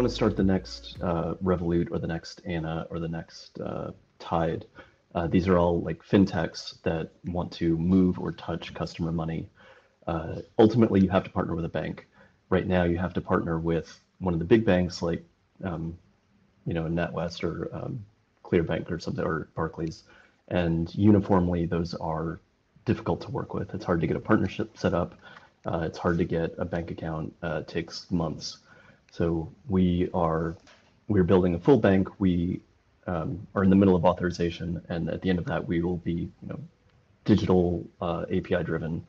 want to start the next Revolut or the next Anna or the next Tide, these are all like fintechs that want to move or touch customer money. Ultimately, you have to partner with a bank. Right now, you have to partner with one of the big banks like NatWest or ClearBank or something, or Barclays. And uniformly, those are difficult to work with. It's hard to get a partnership set up. It's hard to get a bank account. It takes months. So we're building a full bank. We are in the middle of authorization, and at the end of that, we will be digital API driven.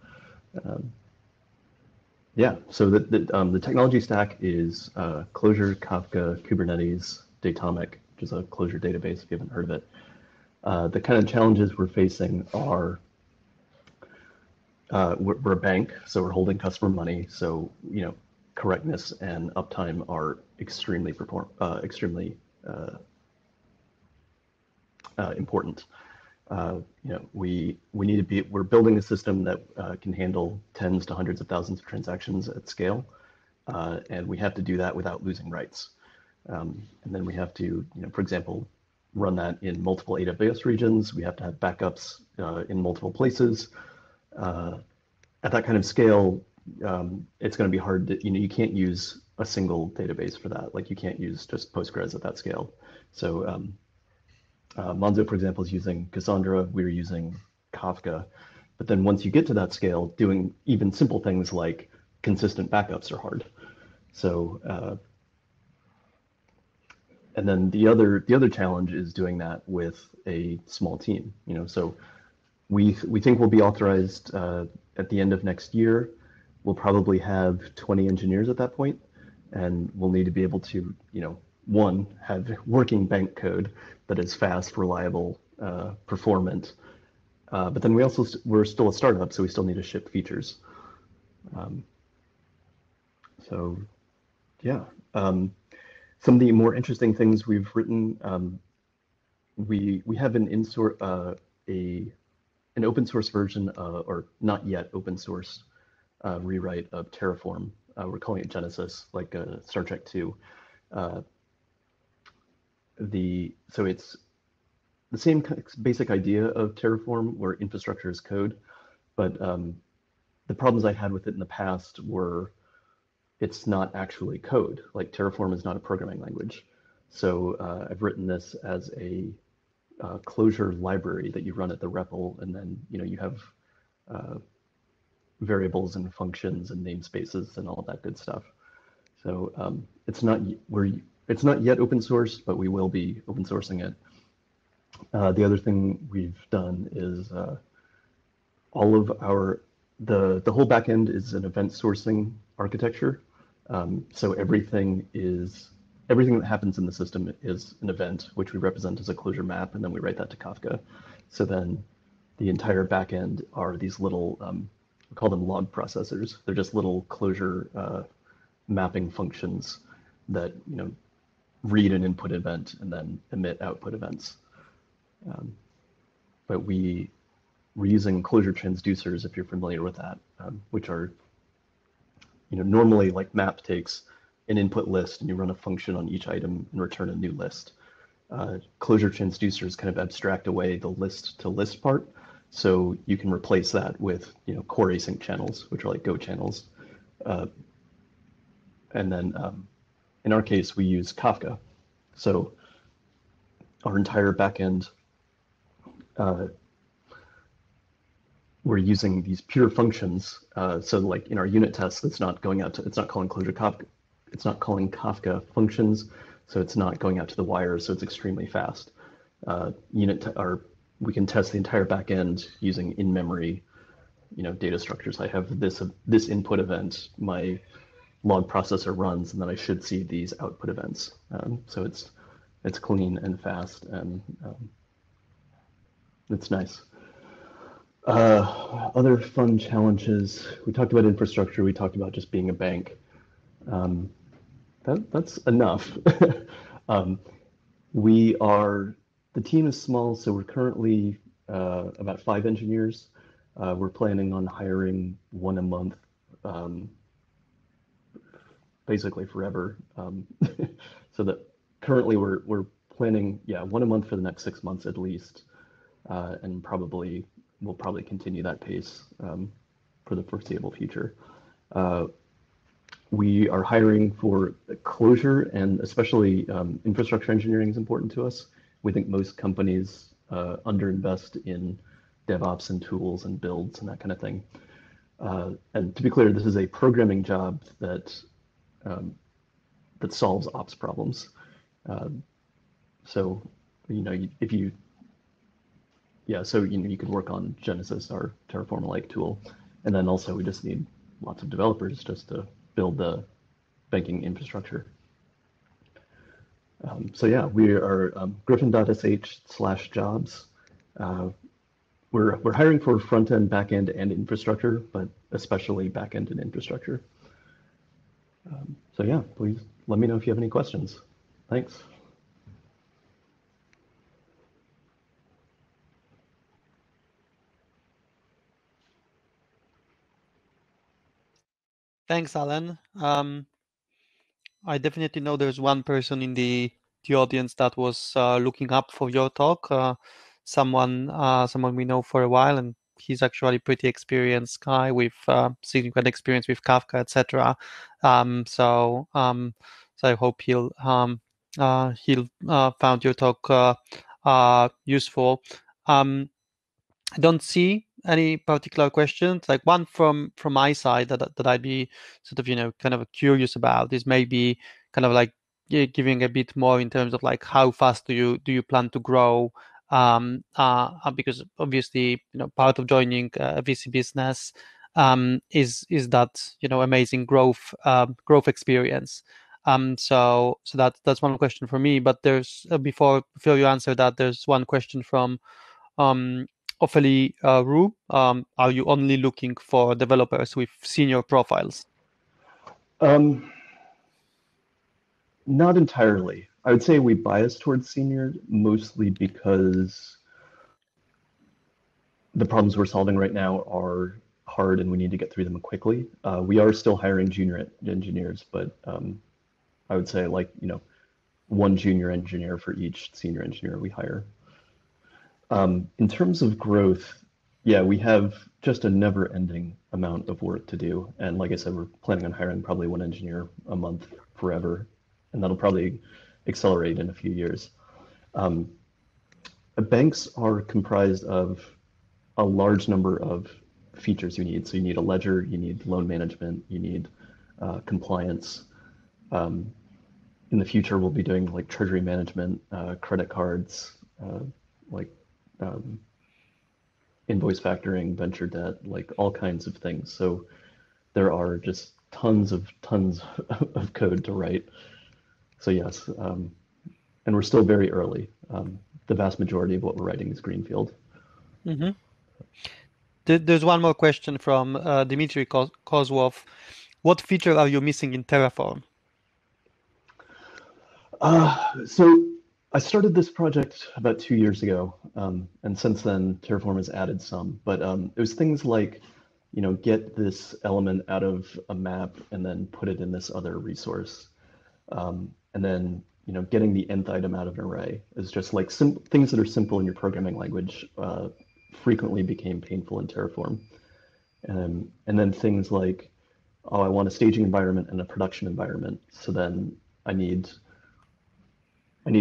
Yeah. So the technology stack is Clojure, Kafka, Kubernetes, Datomic, which is a Clojure database if you haven't heard of it. The kind of challenges we're facing are we're a bank, so we're holding customer money. So correctness and uptime are extremely important. We're building a system that can handle tens to hundreds of thousands of transactions at scale, and we have to do that without losing rights. And then we have to, for example, run that in multiple AWS regions. We have to have backups in multiple places. At that kind of scale, it's going to be hard to, you can't use a single database for that. Like you can't use just Postgres at that scale. So Monzo, for example, is using Cassandra. We're using Kafka. But then once you get to that scale, doing even simple things like consistent backups are hard. So, and then the other challenge is doing that with a small team. So we think we'll be authorized at the end of next year. We'll probably have 20 engineers at that point, and we'll need to be able to, one, have working bank code that is fast, reliable, performant. But then we're still a startup, so we still need to ship features. So yeah. Some of the more interesting things we've written, we have an open source version, or not yet open source rewrite of Terraform. We're calling it Genesis, like Star Trek 2. So it's the same basic idea of Terraform, where infrastructure is code, but the problems I had with it in the past were it's not actually code. Like Terraform is not a programming language. So I've written this as a Clojure library that you run at the REPL, and then you have variables and functions and namespaces and all of that good stuff. So it's not yet open source, but we will be open sourcing it. The other thing we've done is all of the whole backend is an event sourcing architecture. So everything that happens in the system is an event, which we represent as a Clojure map, and then we write that to Kafka. So then the entire backend are these little, we call them log processors. They're just little Clojure mapping functions that read an input event and then emit output events. But we're using Clojure transducers, if you're familiar with that, which are normally like map takes an input list and you run a function on each item and return a new list. Clojure transducers kind of abstract away the list to list part, so you can replace that with core async channels, which are like Go channels. And then in our case, we use Kafka. So our entire backend, we're using these pure functions. So like in our unit tests, it's not calling Clojure Kafka, it's not calling Kafka functions, so it's not going out to the wire, so it's extremely fast. We can test the entire backend using in-memory, data structures. I have this input event, my log processor runs, and then I should see these output events. So it's clean and fast, and it's nice. Other fun challenges. We talked about infrastructure. We talked about just being a bank. That's enough. The team is small, so we're currently about 5 engineers. We're planning on hiring one a month basically forever. So that currently we're planning, 1 a month for the next 6 months at least, and we'll probably continue that pace for the foreseeable future. We are hiring for Clojure, and especially infrastructure engineering is important to us. We think most companies underinvest in DevOps and tools and builds and that kind of thing. And to be clear, this is a programming job that solves ops problems. So, if you, so you could work on Genesis, our Terraform-like tool, and then also we just need lots of developers just to build the banking infrastructure. So yeah, we are griffin.sh/jobs. We're hiring for front-end, back-end, and infrastructure, but especially back-end and infrastructure. So yeah, please let me know if you have any questions. Thanks. Thanks, Alan. I definitely know there's one person in the audience that was looking up for your talk. Someone we know for a while, and he's actually a pretty experienced guy with significant experience with Kafka, etc. So I hope he'll found your talk useful. I don't see any particular questions. Like one from my side that I'd be sort of kind of curious about is maybe kind of like giving a bit more in terms of like how fast do you plan to grow? Because obviously part of joining a VC business is that amazing growth experience. So that's one question for me. But there's before you answer that, there's one question from Ophelie Roux. Are you only looking for developers with senior profiles? Not entirely. I would say we bias towards senior mostly because the problems we're solving right now are hard and we need to get through them quickly. We are still hiring junior engineers, but I would say one junior engineer for each senior engineer we hire. In terms of growth, we have just a never-ending amount of work to do. And like I said, we're planning on hiring probably one engineer a month forever, and that'll probably accelerate in a few years. Banks are comprised of a large number of features you need. So you need a ledger, you need loan management, you need compliance. In the future, we'll be doing like treasury management, credit cards, invoice factoring, venture debt, like all kinds of things. So there are just tons of code to write. So yes, and we're still very early. The vast majority of what we're writing is greenfield. Mm-hmm. There's one more question from Dmitry Kozlov. What feature are you missing in Terraform? So I started this project about 2 years ago, and since then Terraform has added some, but it was things like, get this element out of a map and then put it in this other resource. And then, getting the nth item out of an array is just like things that are simple in your programming language frequently became painful in Terraform. And then things like, oh, I want a staging environment and a production environment. So then I need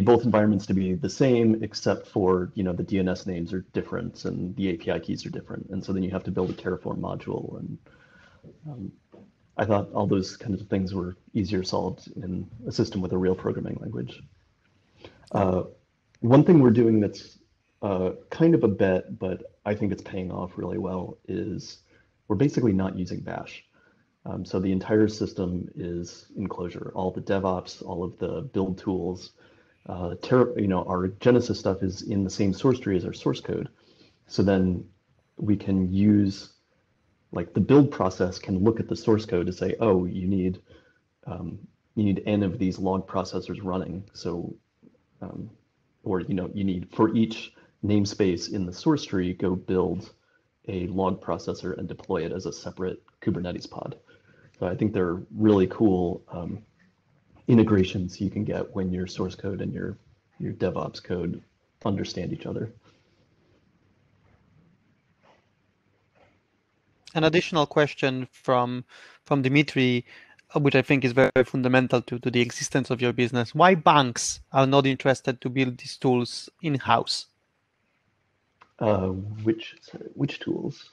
both environments to be the same, except for, the DNS names are different and the API keys are different. And so then you have to build a Terraform module. And I thought all those kinds of things were easier solved in a system with a real programming language. One thing we're doing that's kind of a bet, but I think it's paying off really well, is we're basically not using Bash. So the entire system is in Clojure. All the DevOps, all of the build tools, our Genesis stuff is in the same source tree as our source code. So then we can use, like, the build process can look at the source code to say, oh, you need n of these log processors running. So, or you need, for each namespace in the source tree, go build a log processor and deploy it as a separate Kubernetes pod. So I think they're really cool integrations you can get when your source code and your DevOps code understand each other. An additional question from Dimitri, which I think is very fundamental to the existence of your business. Why banks are not interested to build these tools in-house? Which tools?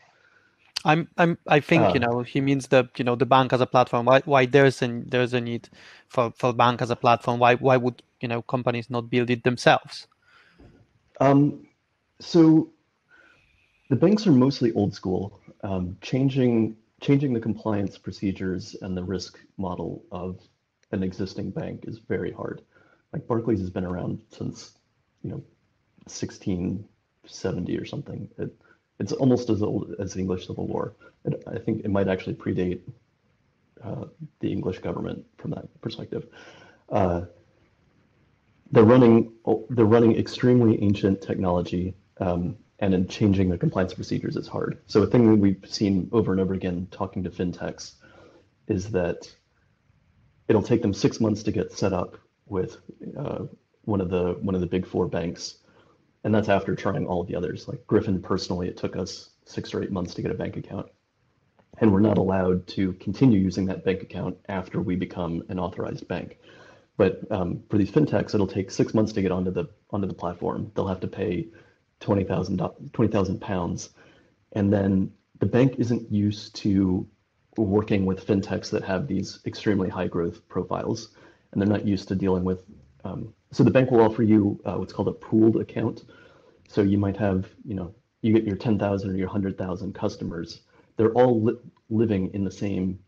I think he means that the bank as a platform. Why there's a need for bank as a platform? Why would companies not build it themselves? So the banks are mostly old school. Changing the compliance procedures and the risk model of an existing bank is very hard. Like Barclays has been around since 1670 or something. It's almost as old as the English Civil War. I think it might actually predate the English government from that perspective. They're running extremely ancient technology, and in changing the compliance procedures is hard. So a thing that we've seen over and over again talking to fintechs is that it'll take them 6 months to get set up with one of the big four banks, and that's after trying all of the others. Like Griffin, personally, it took us 6 or 8 months to get a bank account, and we're not allowed to continue using that bank account after we become an authorized bank. But for these fintechs, it'll take 6 months to get onto the platform. They'll have to pay £20,000, and then the bank isn't used to working with fintechs that have these extremely high growth profiles, and they're not used to dealing with. So the bank will offer you what's called a pooled account. So you might have, you get your 10,000 or your 100,000 customers. They're all living in the same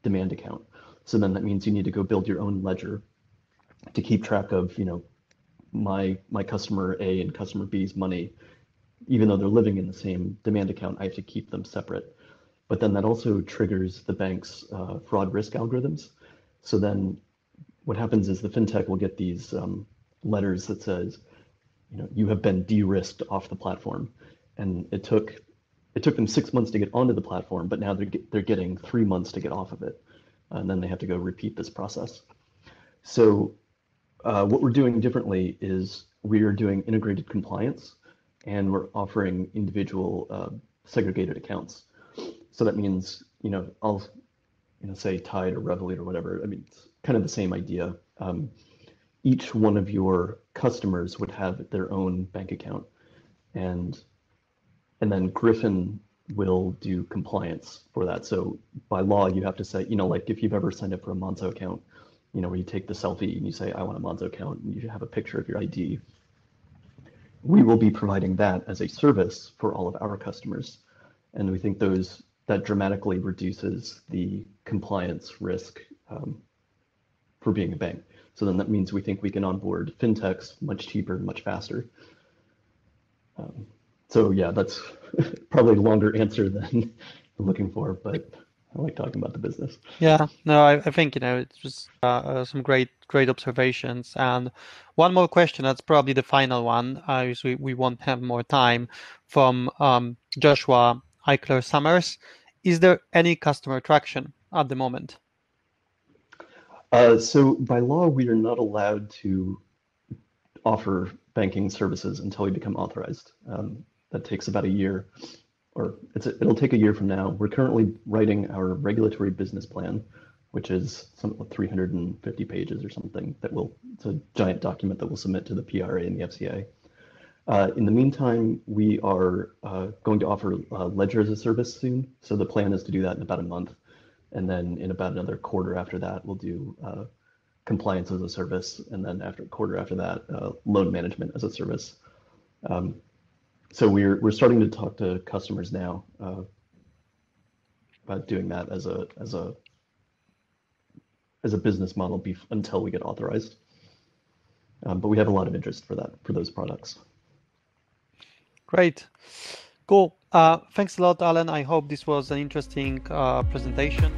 demand account. So then that means you need to go build your own ledger to keep track of, my customer A and customer B's money. Even though they're living in the same demand account, I have to keep them separate. But then that also triggers the bank's fraud risk algorithms. So then what happens is the fintech will get these letters that says, you have been de-risked off the platform. And it took them 6 months to get onto the platform, but now they're getting 3 months to get off of it. And then they have to go repeat this process. So what we're doing differently is we are doing integrated compliance, and we're offering individual segregated accounts. So that means, I'll say Tide or Revolut or whatever. I mean, it's kind of the same idea. Each one of your customers would have their own bank account, and then Griffin will do compliance for that. So by law, you have to say, like if you've ever signed up for a Monzo account, where you take the selfie and you say, I want a Monzo account, and you have a picture of your ID. We will be providing that as a service for all of our customers. And we think that dramatically reduces the compliance risk for being a bank. So then that means we think we can onboard fintechs much cheaper, much faster. So yeah, that's probably a longer answer than I'm looking for, but I like talking about the business. Yeah, no, I think it's just some great observations. And one more question, that's probably the final one. We won't have more time. From Joshua Eichler Summers, is there any customer traction at the moment? So by law, we are not allowed to offer banking services until we become authorized. That takes about a year, or it'll take a year from now. We're currently writing our regulatory business plan, which is something like 350 pages or something. It's a giant document that we'll submit to the PRA and the FCA. In the meantime, we are going to offer Ledger as a service soon. So the plan is to do that in about a month. And then in about another quarter after that, we'll do compliance as a service. And then after a quarter after that, loan management as a service. So we're starting to talk to customers now about doing that as a business model until we get authorized. But we have a lot of interest for those products. Great. Cool. Thanks a lot, Alan. I hope this was an interesting presentation.